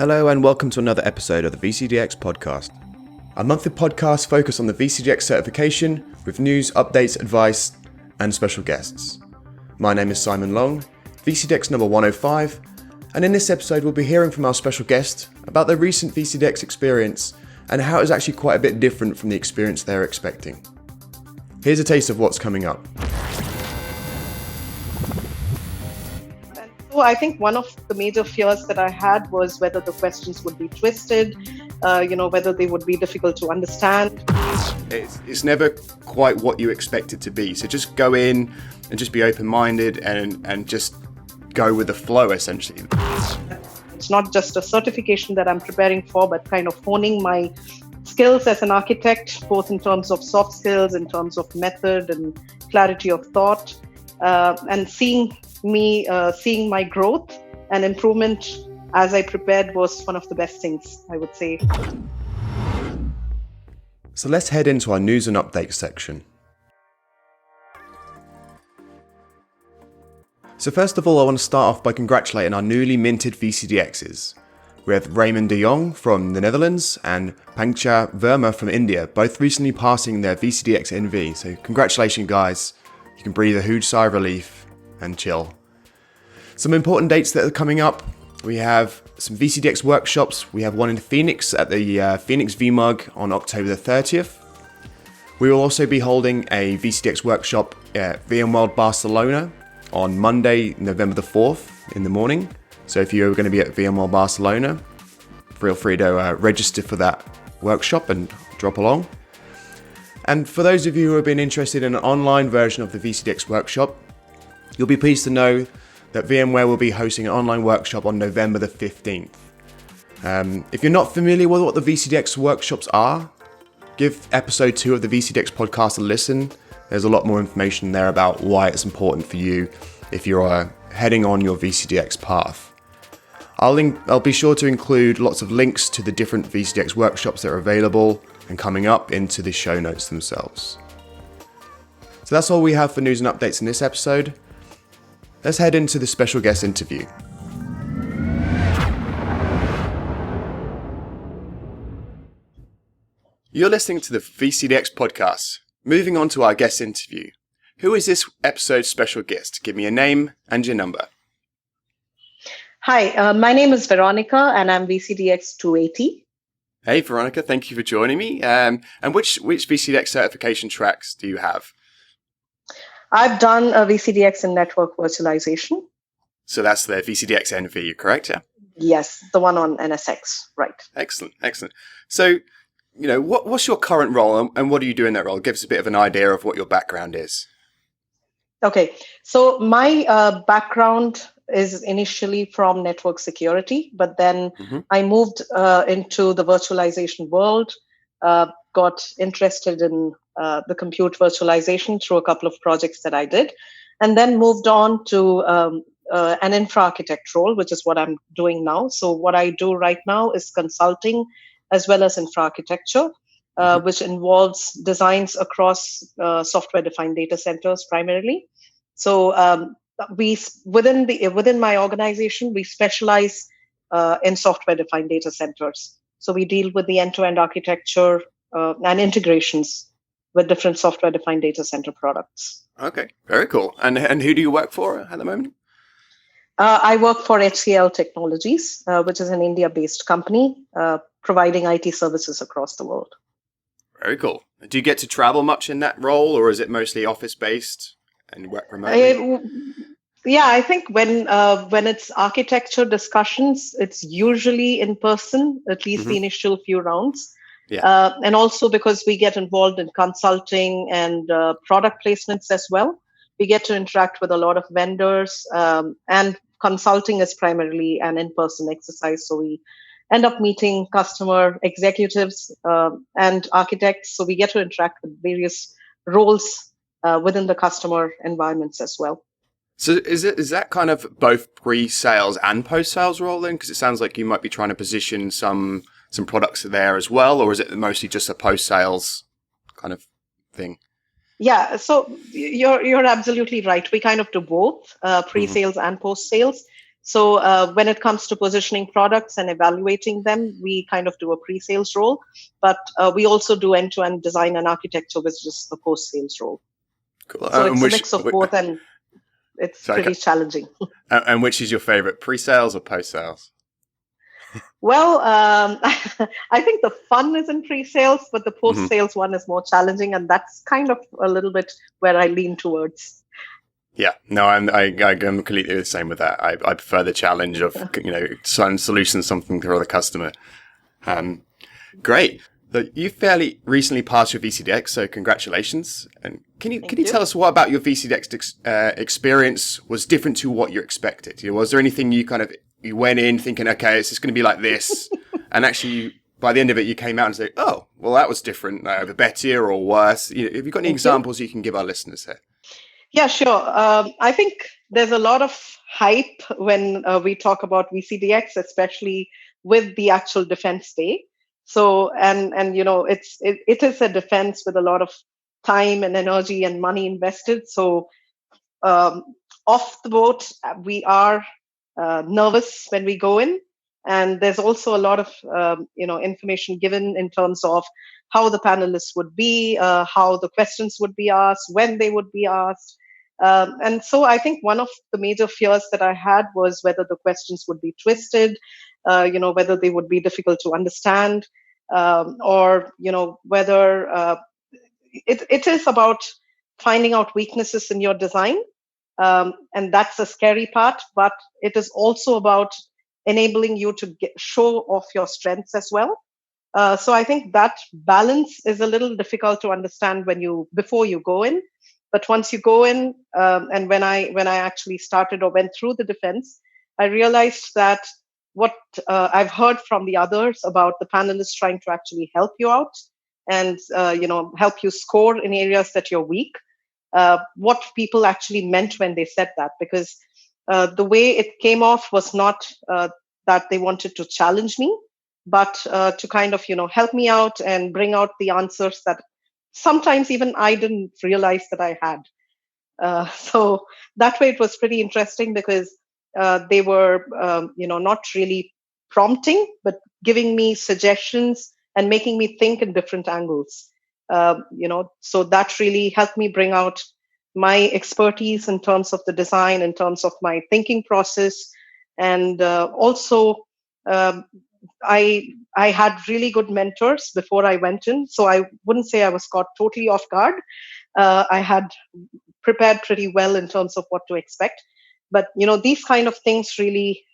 Hello and welcome to another episode of the VCDX Podcast. Our monthly podcast focuses on the VCDX certification with news, updates, advice, and special guests. My name is Simon Long, VCDX number 105, and in this episode we'll be hearing from our special guest about their recent VCDX experience and how it was actually quite a bit different from the experience they were expecting. Here's a taste of what's coming up. So I think one of the major fears that I had was whether the questions would be twisted, whether they would be difficult to understand. It's never quite what you expect it to be. So just go in and just be open-minded and just go with the flow, essentially. It's not just a certification that I'm preparing for, but kind of honing my skills as an architect, both in terms of soft skills, in terms of method and clarity of thought, and seeing my growth and improvement as I prepared was one of the best things, I would say. So let's head into our news and updates section. So first of all, I want to start off by congratulating our newly minted VCDXs. We have Raymond de Jong from the Netherlands and Pankaj Verma from India, both recently passing their VCDX NV. So congratulations, guys. You can breathe a huge sigh of relief and chill. Some important dates that are coming up. We have some VCDX workshops. We have one in Phoenix at the Phoenix VMUG on October the 30th. We will also be holding a VCDX workshop at VMworld Barcelona on Monday, November the 4th in the morning. So if you're going to be at VMworld Barcelona, feel free to register for that workshop and drop along. And for those of you who have been interested in an online version of the VCDX workshop, you'll be pleased to know that VMware will be hosting an online workshop on November the 15th. If you're not familiar with what the VCDX workshops are, give episode 2 of the VCDX podcast a listen. There's a lot more information there about why it's important for you if you're heading on your VCDX path. I'll be sure to include lots of links to the different VCDX workshops that are available and coming up into the show notes themselves. So that's all we have for news and updates in this episode. Let's head into the special guest interview. You're listening to the VCDX podcast. Moving on to our guest interview. Who is this episode's special guest? Give me a name and your number. Hi, my name is Veronica and I'm VCDX 280. Hey Veronica, thank you for joining me. And which VCDX certification tracks do you have? I've done a VCDX in network virtualization. So that's the VCDX NV, correct? Yeah. Yes, the one on NSX, right. Excellent. So, what's your current role and what do you do in that role? Give us a bit of an idea of what your background is. Okay, so my background is initially from network security, but then I moved into the virtualization world, got interested in the compute virtualization through a couple of projects that I did, and then moved on to an infra architect role, which is what I'm doing now. So what I do right now is consulting as well as infra architecture, which involves designs across software-defined data centers primarily. So within my organization, we specialize in software-defined data centers. So we deal with the end-to-end architecture and integrations with different software-defined data center products. Okay, very cool. And who do you work for at the moment? I work for HCL Technologies, which is an India-based company providing IT services across the world. Very cool. Do you get to travel much in that role, or is it mostly office-based and work remotely? Yeah, I think when it's architecture discussions, it's usually in person, at least the initial few rounds. Yeah. And also because we get involved in consulting and product placements as well, we get to interact with a lot of vendors, and consulting is primarily an in-person exercise. So we end up meeting customer executives and architects. So we get to interact with various roles within the customer environments as well. So is that kind of both pre-sales and post-sales role then? Because it sounds like you might be trying to position some products there as well, or is it mostly just a post-sales kind of thing? Yeah, so you're absolutely right. We kind of do both pre-sales and post-sales. So when it comes to positioning products and evaluating them, we kind of do a pre-sales role, but we also do end-to-end design and architecture, which is a post-sales role. Cool. So it's a mix of both, and it's pretty challenging. And which is your favorite, pre-sales or post-sales? Well, I think the fun is in pre-sales, but the post-sales one is more challenging, and that's kind of a little bit where I lean towards. Yeah, no, I'm completely the same with that. I prefer the challenge of trying to solution something for the customer. Great. So you fairly recently passed your VCDX, so congratulations. And can you tell us what about your VCDX experience was different to what you expected? Was there anything you went in thinking, okay, it's just going to be like this, and actually by the end of it you came out and said, oh, well, that was different, either better or worse? Have you got any examples you can give our listeners here? Yeah, sure. I think there's a lot of hype when we talk about VCDX, especially with the actual defense day. So, and it is a defense with a lot of time and energy and money invested. So, off the boat, we are nervous when we go in, and there's also a lot of information given in terms of how the panelists would be, how the questions would be asked, when they would be asked. And so I think one of the major fears that I had was whether the questions would be twisted, whether they would be difficult to understand, or whether it is about finding out weaknesses in your design. And that's a scary part, but it is also about enabling you to show off your strengths as well. So I think that balance is a little difficult to understand before you go in. But once you go in, and when I actually started or went through the defense, I realized that what I've heard from the others about the panelists trying to actually help you out and help you score in areas that you're weak. What people actually meant when they said that, because the way it came off was not that they wanted to challenge me, but to kind of help me out and bring out the answers that sometimes even I didn't realize that I had. So that way it was pretty interesting, because they were not really prompting, but giving me suggestions and making me think in different angles. So that really helped me bring out my expertise in terms of the design, in terms of my thinking process. And also, I had really good mentors before I went in. So I wouldn't say I was caught totally off guard. I had prepared pretty well in terms of what to expect. But, these kind of things really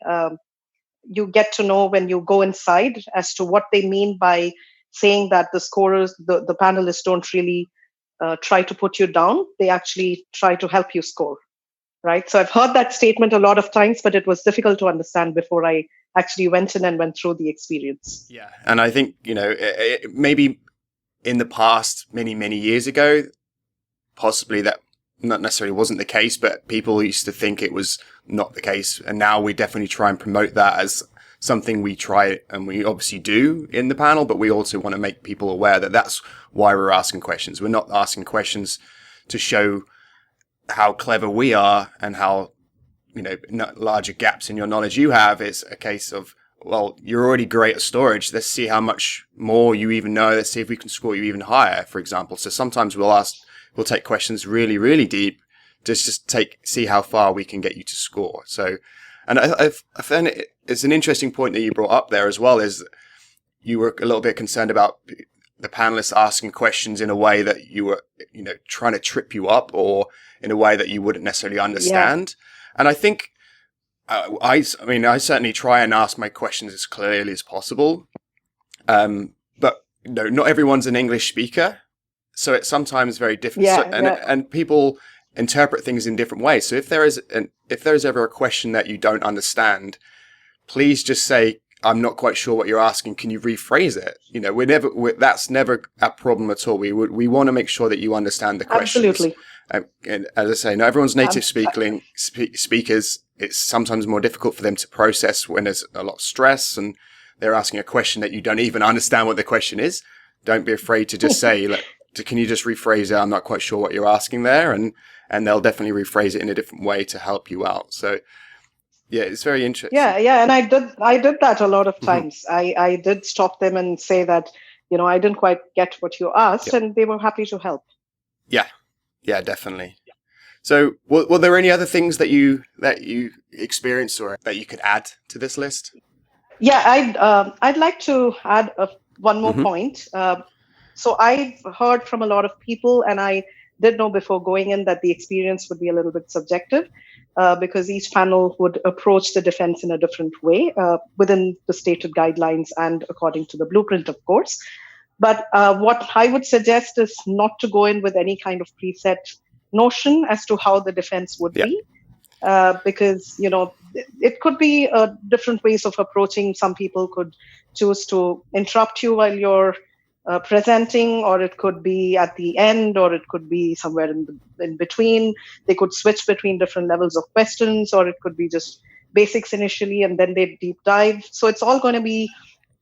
you get to know when you go inside as to what they mean by saying that the scorers, the panelists don't really try to put you down. They actually try to help you score, right? So I've heard that statement a lot of times, but it was difficult to understand before I actually went in and went through the experience. Yeah. And I think, maybe in the past, many, many years ago, possibly that not necessarily wasn't the case, but people used to think it was not the case. And now we definitely try and promote that as something we try, and we obviously do in the panel, but we also want to make people aware that that's why we're asking questions. We're not asking questions to show how clever we are and how, larger gaps in your knowledge you have. It's a case of, well, you're already great at storage. Let's see how much more you even know. Let's see if we can score you even higher, for example. So sometimes we'll take questions really, really deep, just see how far we can get you to score. So, and I found it's an interesting point that you brought up there as well, is you were a little bit concerned about the panelists asking questions in a way that you were, trying to trip you up, or in a way that you wouldn't necessarily understand. Yeah. And I think, I certainly try and ask my questions as clearly as possible. But not everyone's an English speaker. So it's sometimes very difficult. Yeah, and people interpret things in different ways. So if there is ever a question that you don't understand, please just say, I'm not quite sure what you're asking. Can you rephrase it? That's never a problem at all. We want to make sure that you understand the questions. Absolutely. And as I say, not everyone's native speakers. It's sometimes more difficult for them to process when there's a lot of stress and they're asking a question that you don't even understand what the question is. Don't be afraid to just say, can you just rephrase it? I'm not quite sure what you're asking there. And they'll definitely rephrase it in a different way to help you out. So Yeah, it's very interesting. Yeah, and I did that a lot of times. I did stop them and say that, I didn't quite get what you asked, and they were happy to help. Yeah, definitely. So, were there any other things that you experienced or that you could add to this list? Yeah, I'd like to add one more point. So I've heard from a lot of people, and I did know before going in that the experience would be a little bit subjective, because each panel would approach the defense in a different way within the stated guidelines and according to the blueprint, of course. But what I would suggest is not to go in with any kind of preset notion as to how the defense would be, because it could be different ways of approaching. Some people could choose to interrupt you while you're presenting, or it could be at the end, or it could be somewhere in between. They could switch between different levels of questions, or it could be just basics initially and then they deep dive. So it's all going to be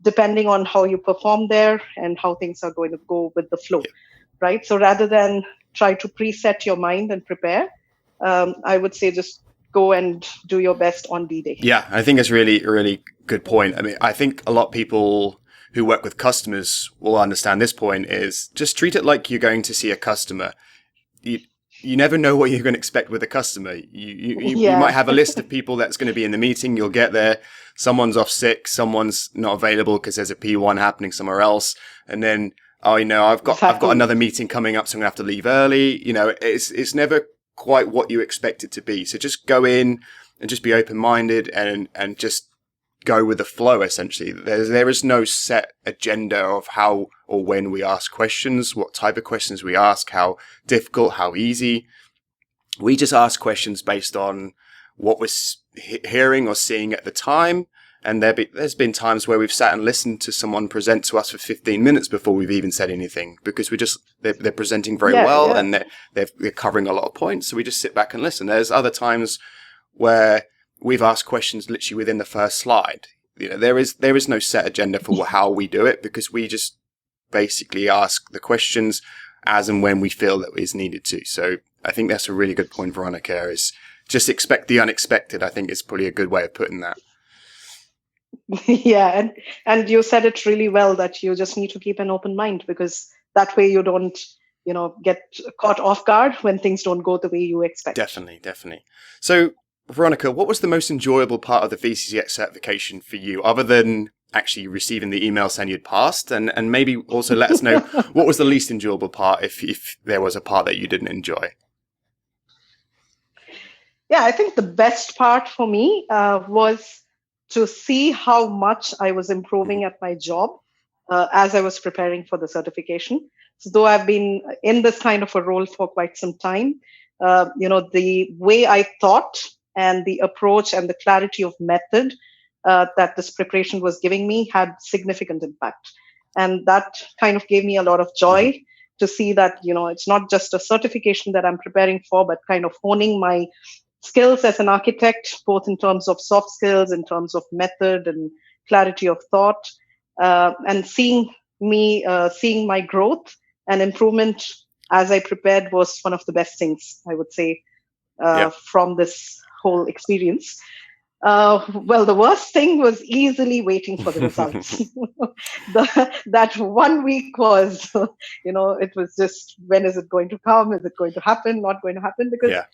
depending on how you perform there and how things are going to go with the flow, right? So rather than try to preset your mind and prepare, I would say just go and do your best on D-Day. Yeah, I think it's really, really good point. I mean, I think a lot of people who work with customers will understand this point is just treat it like you're going to see a customer. You never know what you're going to expect with a customer. You might have a list of people that's going to be in the meeting. You'll get there. Someone's off sick. Someone's not available because there's a P1 happening somewhere else. And then, I've got another meeting coming up, so I'm going to have to leave early. It's never quite what you expect it to be. So just go in and just be open-minded and just go with the flow, essentially. There is no set agenda of how or when we ask questions, what type of questions we ask, how difficult, how easy. We just ask questions based on what we're hearing or seeing at the time. And there's been times where we've sat and listened to someone present to us for 15 minutes before we've even said anything, because they're presenting very well and they're covering a lot of points. So we just sit back and listen. There's other times where we've asked questions literally within the first slide. There is no set agenda for how we do it, because we just basically ask the questions as and when we feel that is needed to. So I think that's a really good point, Veronica, is just expect the unexpected. I think is probably a good way of putting that. Yeah, and you said it really well, that you just need to keep an open mind, because that way you don't, get caught off guard when things don't go the way you expect. Definitely. So, Veronica, what was the most enjoyable part of the VCDX certification for you, other than actually receiving the email saying you'd passed? And maybe also let us know what was the least enjoyable part, if there was a part that you didn't enjoy. Yeah, I think the best part for me was to see how much I was improving at my job as I was preparing for the certification. So though I've been in this kind of a role for quite some time, the way I thought and the approach and the clarity of method that this preparation was giving me had significant impact. And that kind of gave me a lot of joy to see that, it's not just a certification that I'm preparing for, but kind of honing my skills as an architect, both in terms of soft skills, in terms of method and clarity of thought, and seeing my growth and improvement as I prepared was one of the best things, I would say, from this whole experience. Well, the worst thing was easily waiting for the results. That 1 week was, it was just, when is it going to come? Is it going to happen? Not going to happen? Because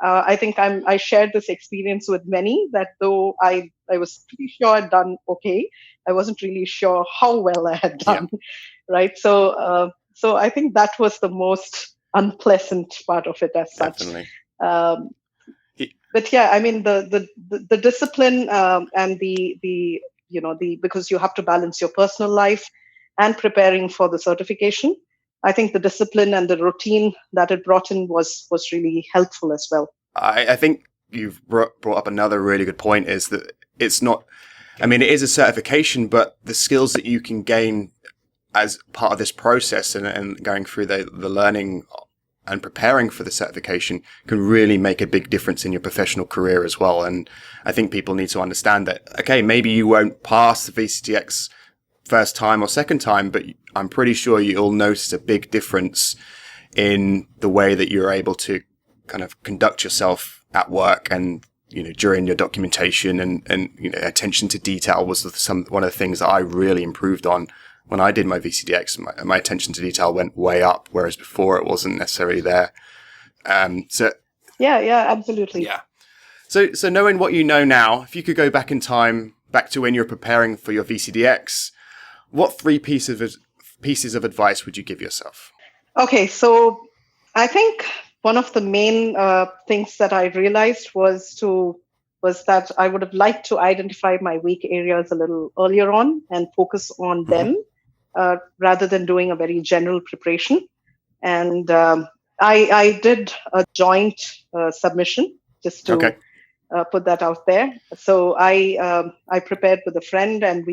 I think I shared this experience with many, that though I was pretty sure I'd done okay, I wasn't really sure how well I had done, right? So I think that was the most unpleasant part of it as such. Definitely. But yeah, I mean the discipline and the because you have to balance your personal life and preparing for the certification. I think the discipline and the routine that it brought in was really helpful as well. I think you've brought up another really good point, is that it's not, I mean, it is a certification, but the skills that you can gain as part of this process and going through the learning and preparing for the certification can really make a big difference in your professional career as well. And I think people need to understand that, okay, maybe you won't pass the VCDX first time or second time, but I'm pretty sure you'll notice a big difference in the way that you're able to kind of conduct yourself at work and during your documentation and attention to detail was one of the things that I really improved on when I did my VCDX. My attention to detail went way up, whereas before it wasn't necessarily there. Yeah, absolutely. Yeah. So knowing what you know now, if you could go back in time, back to when you were preparing for your VCDX, what 3 pieces of advice would you give yourself? Okay, so I think one of the main things that I realized was that I would have liked to identify my weak areas a little earlier on and focus on them rather than doing a very general preparation. And I did a joint submission just to put that out there. So I prepared with a friend, and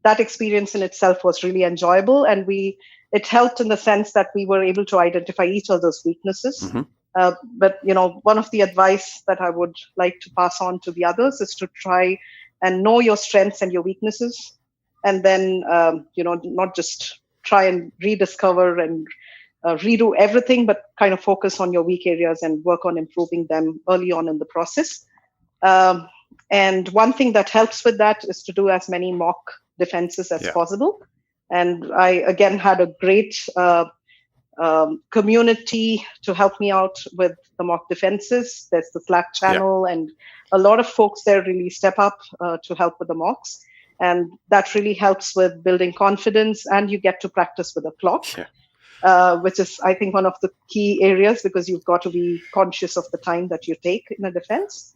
that experience in itself was really enjoyable, and it helped in the sense that we were able to identify each other's weaknesses. But one of the advice that I would like to pass on to the others is to try and know your strengths and your weaknesses, and then not just try and rediscover and redo everything, but kind of focus on your weak areas and work on improving them early on in the process. And one thing that helps with that is to do as many mock defenses as possible. And I, again, had a great community to help me out with the mock defenses. There's the Slack channel, and a lot of folks there really step up to help with the mocks. And that really helps with building confidence, and you get to practice with a clock. Which is, I think, one of the key areas, because you've got to be conscious of the time that you take in a defense.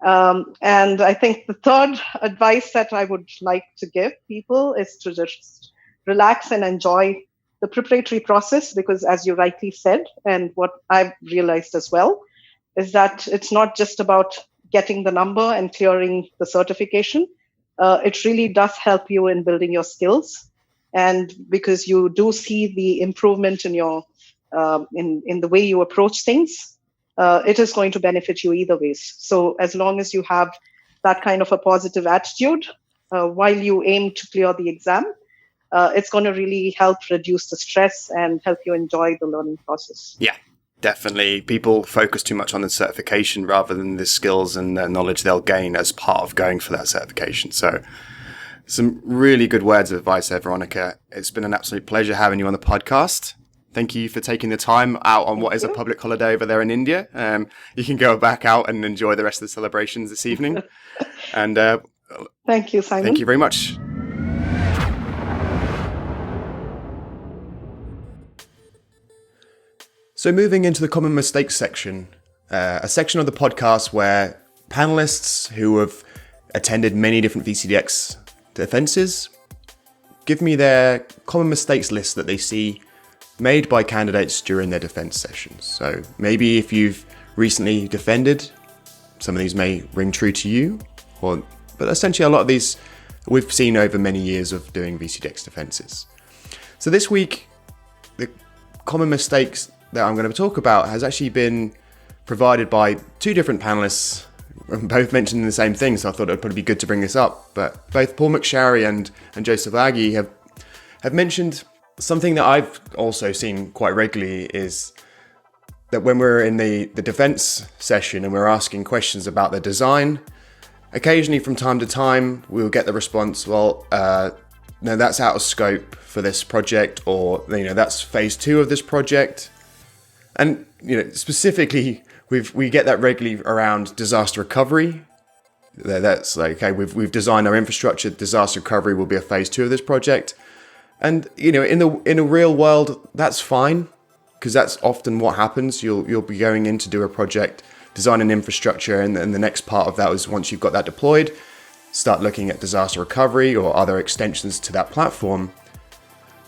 And I think the third advice that I would like to give people is to just relax and enjoy the preparatory process, because as you rightly said, and what I've realized as well, is that it's not just about getting the number and clearing the certification. It really does help you in building your skills. And because you do see the improvement in your in the way you approach things, it is going to benefit you either ways. So as long as you have that kind of a positive attitude while you aim to clear the exam, it's going to really help reduce the stress and help you enjoy the learning process. Yeah, definitely. People focus too much on the certification rather than the skills and the knowledge they'll gain as part of going for that certification. So some really good words of advice there, Veronica. It's been an absolute pleasure having you on the podcast. Thank you for taking the time out on what is a public holiday over there in India. You can go back out and enjoy the rest of the celebrations this evening. And thank you, Simon. Thank you very much. So moving into the common mistakes section, a section of the podcast where panelists who have attended many different VCDX defenses give me their common mistakes list that they see made by candidates during their defense sessions. So maybe if you've recently defended, some of these may ring true to you, but essentially a lot of these we've seen over many years of doing VCDX defenses. So this week, the common mistakes that I'm going to talk about has actually been provided by 2 different panelists, both mentioning the same thing, so I thought it would probably be good to bring this up. But both Paul McSharry and Joseph Aggie have mentioned something that I've also seen quite regularly, is that when we're in the defense session and we're asking questions about the design, occasionally from time to time we'll get the response, well, no, that's out of scope for this project, or that's phase 2 of this project. And specifically we get that regularly around disaster recovery. That's like, okay, we've designed our infrastructure, disaster recovery will be a phase 2 of this project. And in a real world, that's fine, because that's often what happens. You'll be going in to do a project, design an infrastructure, and then the next part of that is, once you've got that deployed, start looking at disaster recovery or other extensions to that platform.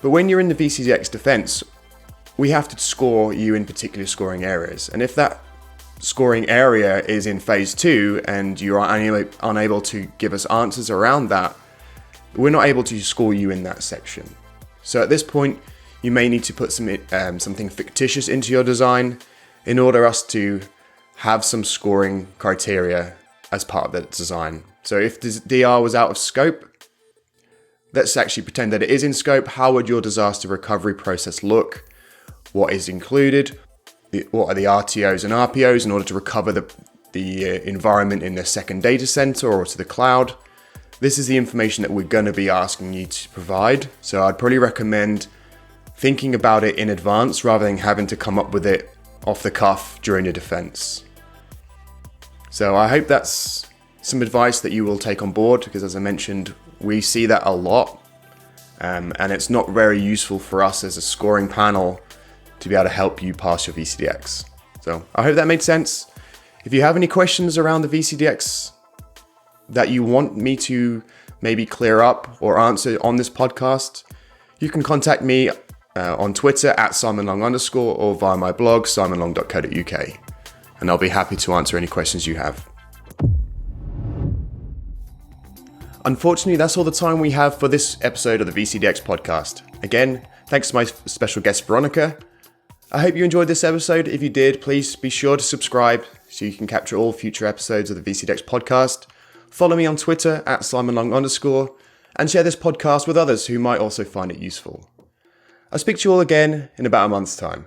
But when you're in the VCDX defense, we have to score you in particular scoring areas. And if that scoring area is in phase 2 and you're unable to give us answers around that, we're not able to score you in that section. So at this point, you may need to put something fictitious into your design in order us to have some scoring criteria as part of the design. So if the DR was out of scope, let's actually pretend that it is in scope. How would your disaster recovery process look? What is included? What are the RTOs and RPOs in order to recover the environment in the second data center or to the cloud. This is the information that we're going to be asking you to provide. So I'd probably recommend thinking about it in advance rather than having to come up with it off the cuff during your defense. So I hope that's some advice that you will take on board, because as I mentioned, we see that a lot. And it's not very useful for us as a scoring panel to be able to help you pass your VCDX. So I hope that made sense. If you have any questions around the VCDX that you want me to maybe clear up or answer on this podcast, you can contact me on Twitter at @SimonLong_ or via my blog, simonlong.co.uk. And I'll be happy to answer any questions you have. Unfortunately, that's all the time we have for this episode of the VCDX podcast. Again, thanks to my special guest, Veronica. I hope you enjoyed this episode. If you did, please be sure to subscribe so you can capture all future episodes of the VCDX podcast. Follow me on Twitter at @SimonLong_ and share this podcast with others who might also find it useful. I'll speak to you all again in about a month's time.